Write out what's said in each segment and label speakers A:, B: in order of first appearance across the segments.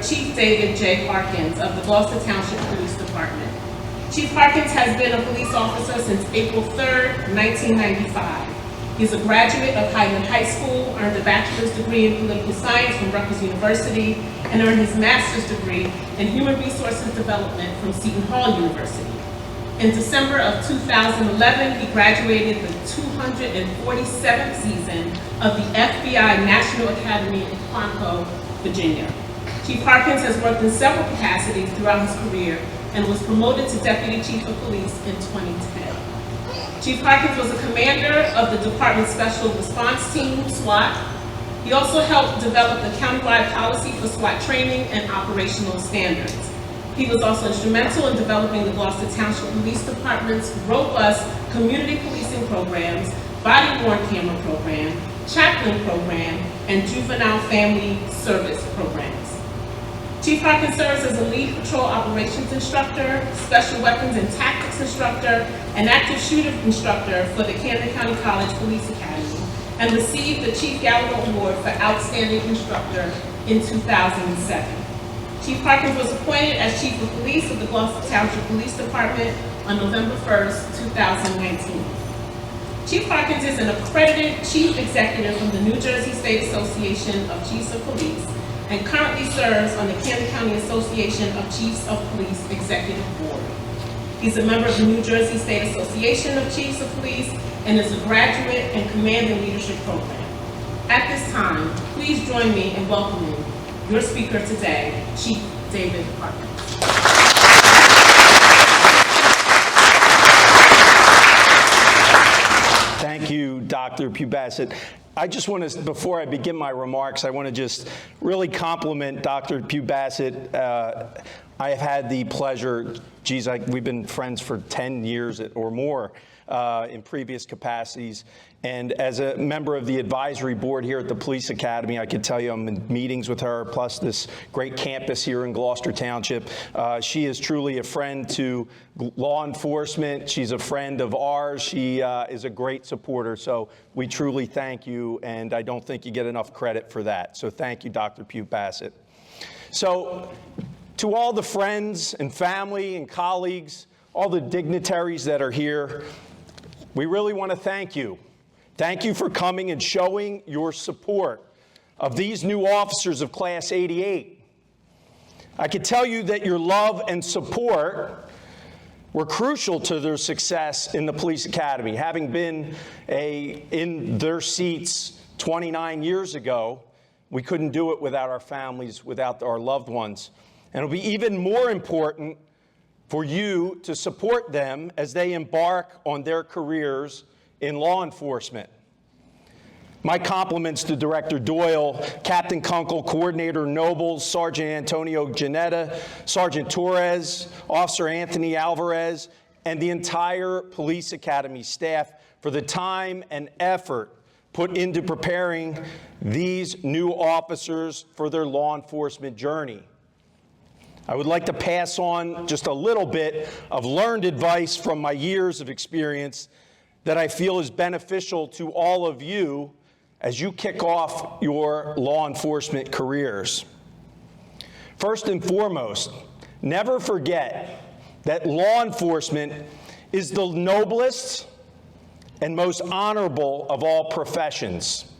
A: Chief David J. Harkins of the Gloucester Township Police Department. Chief Harkins has been a police officer since April 3rd, 1995. He is a graduate of Highland High School, earned a bachelor's degree in political science from Rutgers University, and earned his master's degree in human resources development from Seton Hall University. In December of 2011, he graduated the 247th season of the FBI National Academy in Quantico, Virginia. Chief Harkins has worked in several capacities throughout his career and was promoted to Deputy Chief of Police in 2010. Chief Harkins was a commander of the Department's Special Response Team, SWAT. He also helped develop the countywide policy for SWAT training and operational standards. He was also instrumental in developing the Gloucester Township Police Department's robust community policing programs, body-worn camera program, chaplain program, and juvenile family service programs. Chief Harkins serves as a lead patrol operations instructor, special weapons and tactics instructor, and active shooter instructor for the Camden County College Police Academy, and received the Chief Gallagher Award for Outstanding Instructor in 2007. Chief Harkins was appointed as Chief of Police of the Gloucester Township Police Department on November 1st, 2019. Chief Harkins is an accredited Chief Executive from the New Jersey State Association of Chiefs of Police and currently serves on the Camden County Association of Chiefs of Police Executive Board. He's a member of the New Jersey State Association of Chiefs of Police and is a graduate in Command and Leadership Program. At this time, please join me in welcoming your speaker today, Chief David Harkins.
B: Thank you, Dr. Pugh-Bassett. I just want to, before I begin my remarks, I want to just really compliment Dr. Pugh-Bassett. I have had the pleasure, we've been friends for 10 years or more in previous capacities. And as a member of the advisory board here at the Police Academy, I can tell you I'm in meetings with her, plus this great campus here in Gloucester Township. She is truly a friend to law enforcement. She's a friend of ours. She is a great supporter. So we truly thank you, and I don't think you get enough credit for that. So thank you, Dr. Pugh-Bassett. So to all the friends and family and colleagues, all the dignitaries that are here, we really want to thank you. Thank you for coming and showing your support of these new officers of Class 88. I can tell you that your love and support were crucial to their success in the Police Academy. Having been in their seats 29 years ago, we couldn't do it without our families, without our loved ones. And it'll be even more important for you to support them as they embark on their careers in law enforcement. My compliments to Director Doyle, Captain Kunkel, Coordinator Nobles, Sergeant Antonio Janetta, Sergeant Torres, Officer Anthony Alvarez, and the entire Police Academy staff for the time and effort put into preparing these new officers for their law enforcement journey. I would like to pass on just a little bit of learned advice from my years of experience that I feel is beneficial to all of you as you kick off your law enforcement careers. First and foremost, never forget that law enforcement is the noblest and most honorable of all professions.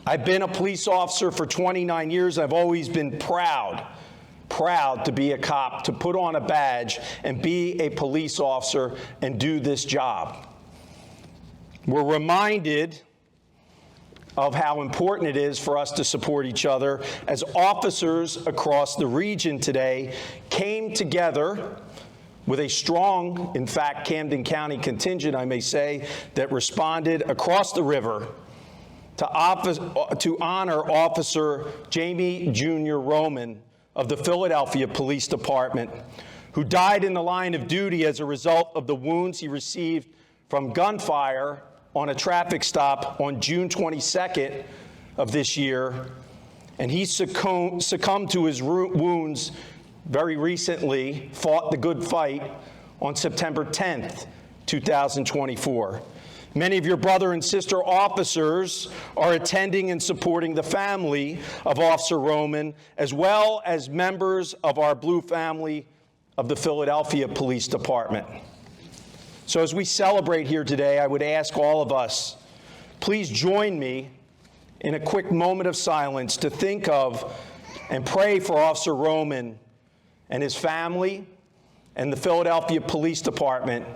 B: I've been a police officer for 29 years. I've always been proud to be a cop, to put on a badge and be a police officer and do this job. We're reminded of how important it is for us to support each other as officers across the region today came together with a strong, in fact, Camden County contingent, I may say, that responded across the river to honor Officer Jamie Jr. Roman of the Philadelphia Police Department, who died in the line of duty as a result of the wounds he received from gunfire on a traffic stop on June 22nd of this year. And he succumbed to his wounds very recently, fought the good fight on September 10th, 2024. Many of your brother and sister officers are attending and supporting the family of Officer Roman, as well as members of our Blue family of the Philadelphia Police Department. So as we celebrate here today, I would ask all of us, please join me in a quick moment of silence to think of and pray for Officer Roman and his family and the Philadelphia Police Department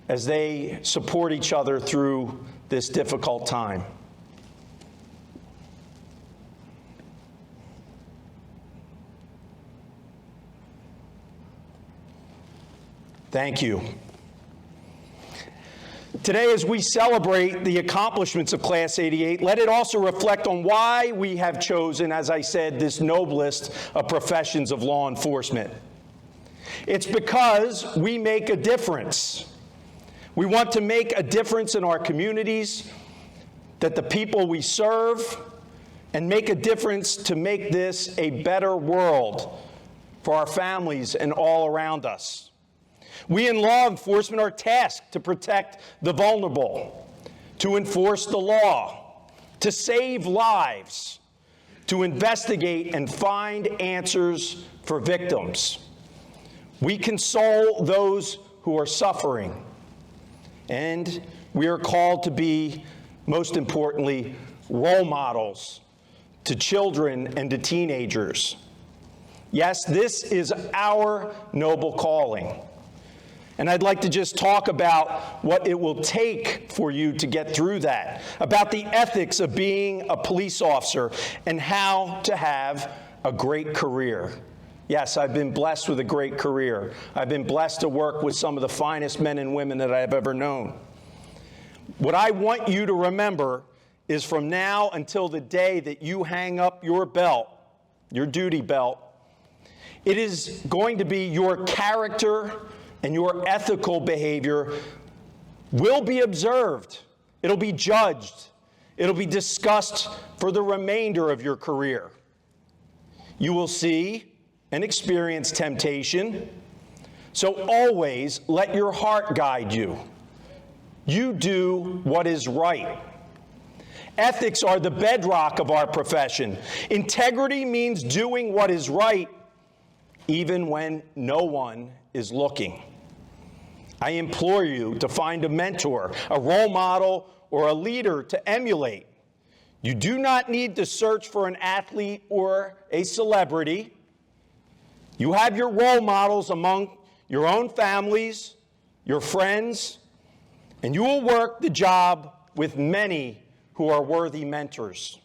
B: as they support each other through this difficult time. Thank you. Today, as we celebrate the accomplishments of Class 88, let it also reflect on why we have chosen, as I said, this noblest of professions of law enforcement. It's because we make a difference. We want to make a difference in our communities, that the people we serve, and make a difference to make this a better world for our families and all around us. We in law enforcement are tasked to protect the vulnerable, to enforce the law, to save lives, to investigate and find answers for victims. We console those who are suffering, and we are called to be, most importantly, role models to children and to teenagers. Yes, this is our noble calling. And I'd like to just talk about what it will take for you to get through that, about the ethics of being a police officer and how to have a great career. Yes, I've been blessed with a great career. I've been blessed to work with some of the finest men and women that I've ever known. What I want you to remember is from now until the day that you hang up your belt, your duty belt, it is going to be your character and your ethical behavior will be observed. It'll be judged. It'll be discussed for the remainder of your career. You will see and experience temptation, so always let your heart guide you. You do what is right. Ethics are the bedrock of our profession. Integrity means doing what is right, even when no one is looking. I implore you to find a mentor, a role model, or a leader to emulate. You do not need to search for an athlete or a celebrity. You have your role models among your own families, your friends, and you will work the job with many who are worthy mentors.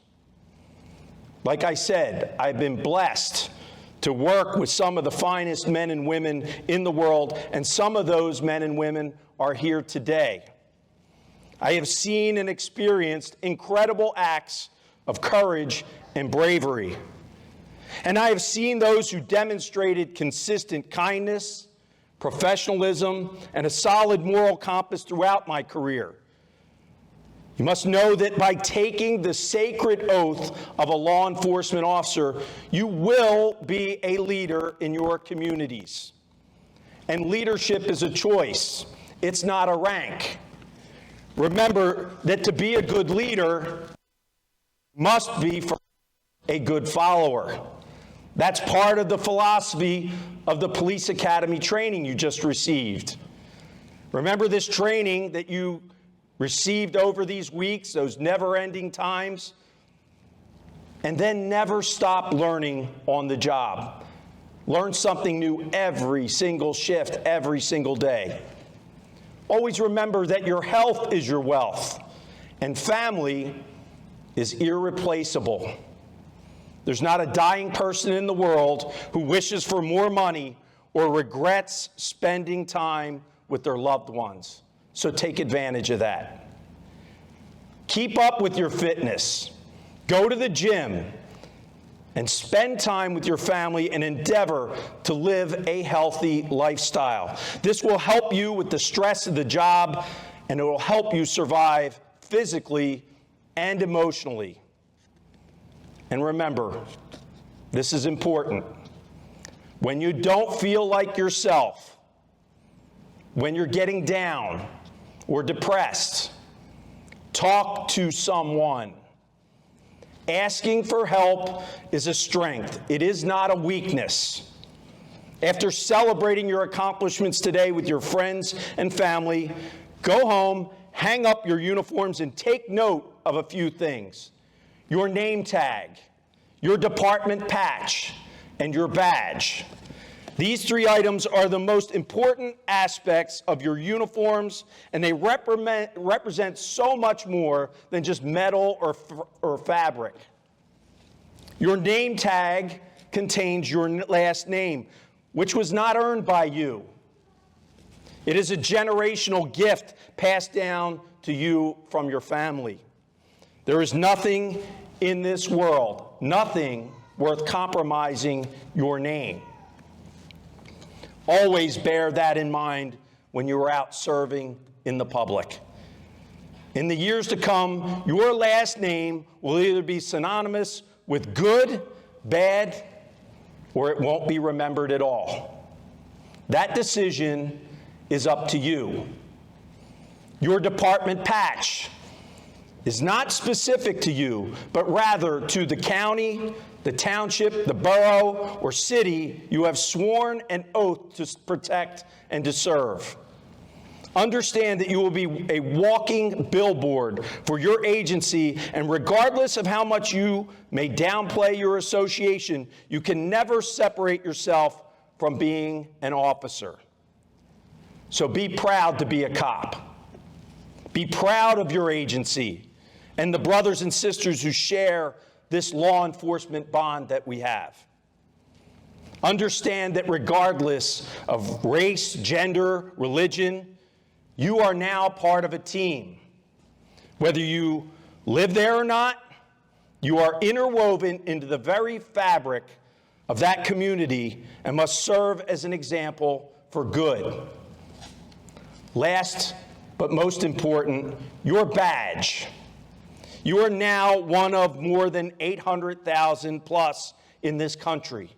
B: Like I said, I've been blessed to work with some of the finest men and women in the world, and some of those men and women are here today. I have seen and experienced incredible acts of courage and bravery. And I have seen those who demonstrated consistent kindness, professionalism, and a solid moral compass throughout my career. You must know that by taking the sacred oath of a law enforcement officer, you will be a leader in your communities. And leadership is a choice. It's not a rank. Remember that to be a good leader must be a good follower. That's part of the philosophy of the police academy training you just received. Remember this training that you received over these weeks, those never-ending times, and then never stop learning on the job. Learn something new every single shift, every single day. Always remember that your health is your wealth, and family is irreplaceable. There's not a dying person in the world who wishes for more money or regrets spending time with their loved ones. So take advantage of that. Keep up with your fitness. Go to the gym and spend time with your family and endeavor to live a healthy lifestyle. This will help you with the stress of the job, and it will help you survive physically and emotionally. And remember, this is important. When you don't feel like yourself, when you're getting down or depressed, Talk to someone. Asking for help is a strength. It is not a weakness. After celebrating your accomplishments today with your friends and family, go home, hang up your uniforms, and take note of a few things. Your name tag, your department patch, and your badge. These three items are the most important aspects of your uniforms, and they represent so much more than just metal or fabric. Your name tag contains your last name, which was not earned by you. It is a generational gift passed down to you from your family. There is nothing in this world, nothing worth compromising your name. Always bear that in mind when you are out serving in the public. In the years to come, your last name will either be synonymous with good, bad, or it won't be remembered at all. That decision is up to you. Your department patch is not specific to you, but rather to the county, the township, the borough, or city you have sworn an oath to protect and to serve. Understand that you will be a walking billboard for your agency, and regardless of how much you may downplay your association, you can never separate yourself from being an officer. So be proud to be a cop. Be proud of your agency and the brothers and sisters who share this law enforcement bond that we have. Understand that regardless of race, gender, religion, you are now part of a team. Whether you live there or not, you are interwoven into the very fabric of that community and must serve as an example for good. Last but most important, your badge. You are now one of more than 800,000 plus in this country.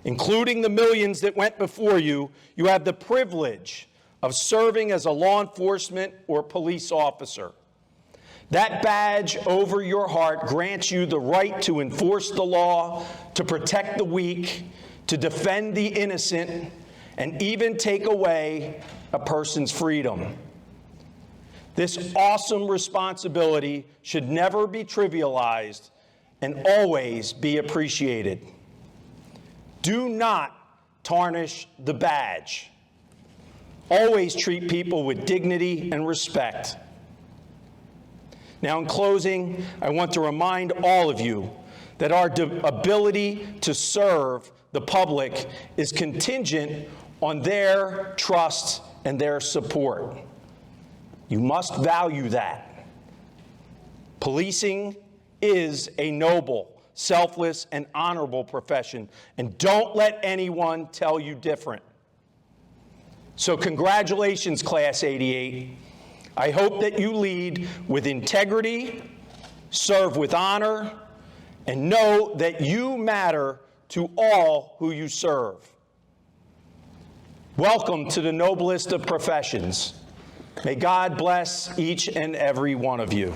B: Including the millions that went before you, you have the privilege of serving as a law enforcement or police officer. That badge over your heart grants you the right to enforce the law, to protect the weak, to defend the innocent, and even take away a person's freedom. This awesome responsibility should never be trivialized and always be appreciated. Do not tarnish the badge. Always treat people with dignity and respect. Now, in closing, I want to remind all of you that our ability to serve the public is contingent on their trust and their support. You must value that. Policing is a noble, selfless, and honorable profession, and don't let anyone tell you different. So congratulations, Class 88. I hope that you lead with integrity, serve with honor, and know that you matter to all who you serve. Welcome to the noblest of professions. May God bless each and every one of you.